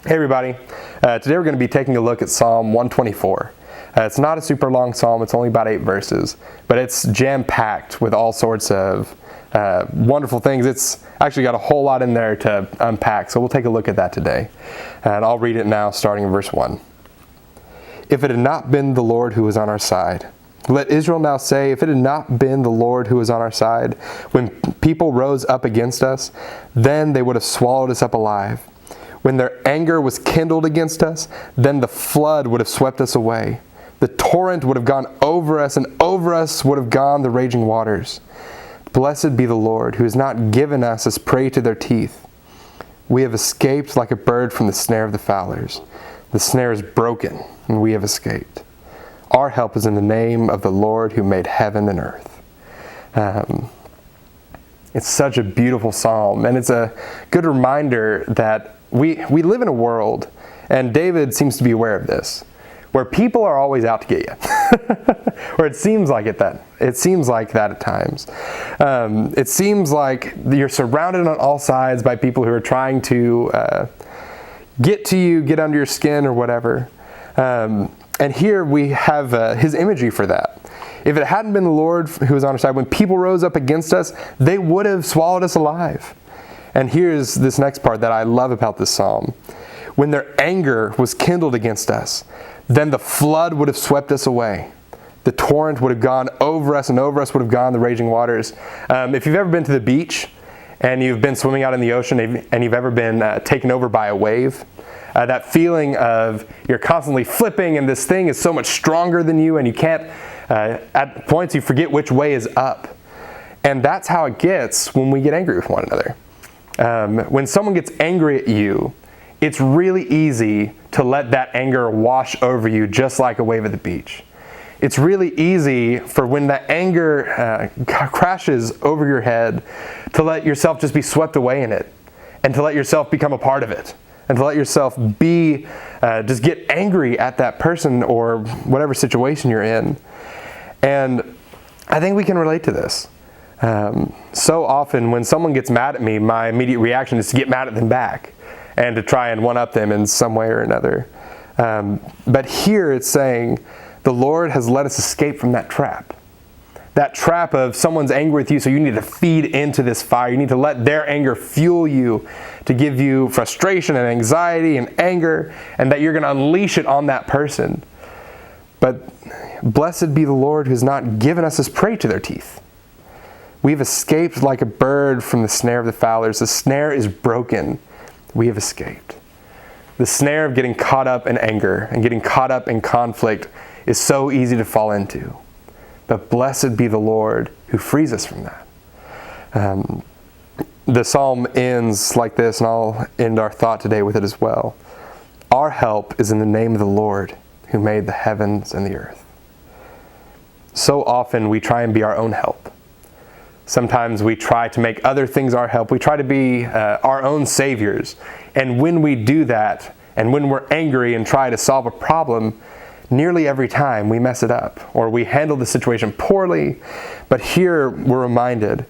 Hey everybody, today we're going to be taking a look at Psalm 124. It's not a super long psalm, it's only about 8 verses, but it's jam-packed with all sorts of wonderful things. It's actually got a whole lot in there to unpack, so we'll take a look at that today. And I'll read it now, starting in verse 1. If it had not been the Lord who was on our side, let Israel now say, if it had not been the Lord who was on our side, when people rose up against us, then they would have swallowed us up alive. When their anger was kindled against us, then the flood would have swept us away. The torrent would have gone over us, and over us would have gone the raging waters. Blessed be the Lord, who has not given us as prey to their teeth. We have escaped like a bird from the snare of the fowlers. The snare is broken, and we have escaped. Our help is in the name of the Lord who made heaven and earth. It's such a beautiful psalm, and it's a good reminder that we live in a world, and David seems to be aware of this, where people are always out to get you. Or it seems like that at times. It seems like you're surrounded on all sides by people who are trying to get to you, get under your skin or whatever. And here we have his imagery for that. If it hadn't been the Lord who was on our side, when people rose up against us, they would have swallowed us alive. And here's this next part that I love about this psalm. When their anger was kindled against us, then the flood would have swept us away. The torrent would have gone over us, and over us would have gone the raging waters. If you've ever been to the beach and you've been swimming out in the ocean and you've ever been taken over by a wave, that feeling of you're constantly flipping and this thing is so much stronger than you and you can't, at points you forget which way is up. And that's how it gets when we get angry with one another. When someone gets angry at you, it's really easy to let that anger wash over you just like a wave at the beach. It's really easy for when that anger crashes over your head to let yourself just be swept away in it, and to let yourself become a part of it, and to let yourself be, just get angry at that person or whatever situation you're in. And I think we can relate to this. So often when someone gets mad at me, my immediate reaction is to get mad at them back and to try and one-up them in some way or another. But here it's saying the Lord has let us escape from that trap. That trap of someone's angry with you, so you need to feed into this fire. You need to let their anger fuel you to give you frustration and anxiety and anger, and that you're going to unleash it on that person. But blessed be the Lord who has not given us as prey to their teeth. We've escaped like a bird from the snare of the fowlers. The snare is broken. We have escaped. The snare of getting caught up in anger and getting caught up in conflict is so easy to fall into. But blessed be the Lord who frees us from that. The psalm ends like this, and I'll end our thought today with it as well. Our help is in the name of the Lord who made the heavens and the earth. So often we try and be our own help. Sometimes we try to make other things our help. We try to be our own saviors. And when we do that, and when we're angry and try to solve a problem, nearly every time we mess it up, or we handle the situation poorly. But here we're reminded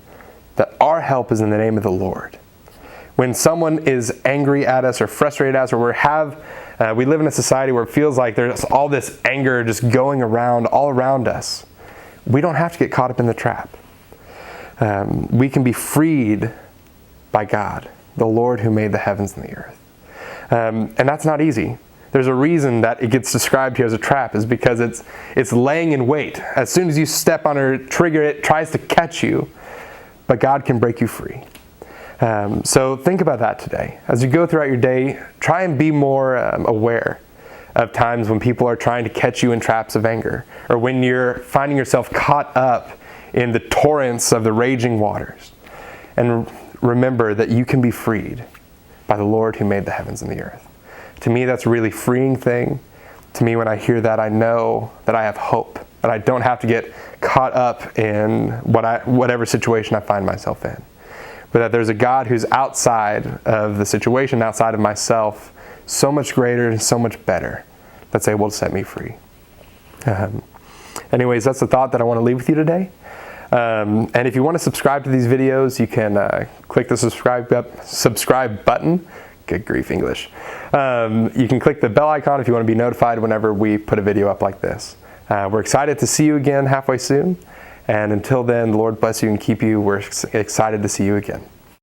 that our help is in the name of the Lord. When someone is angry at us or frustrated at us, or we live in a society where it feels like there's all this anger just going around all around us, we don't have to get caught up in the trap. We can be freed by God, the Lord who made the heavens and the earth. And that's not easy. There's a reason that it gets described here as a trap, is because it's laying in wait. As soon as you step on a trigger, it tries to catch you, but God can break you free. So think about that today. As you go throughout your day, try and be more aware of times when people are trying to catch you in traps of anger, or when you're finding yourself caught up in the torrents of the raging waters. And remember that you can be freed by the Lord who made the heavens and the earth. To me, that's a really freeing thing. To me, when I hear that, I know that I have hope, that I don't have to get caught up in whatever situation I find myself in. But that there's a God who's outside of the situation, outside of myself, so much greater and so much better, that's able to set me free. Anyways, that's the thought that I want to leave with you today. And if you want to subscribe to these videos, you can click the subscribe button, Good grief, English. You can click the bell icon if you want to be notified whenever we put a video up like this. We're excited to see you again halfway soon. And until then, the Lord bless you and keep you. We're excited to see you again.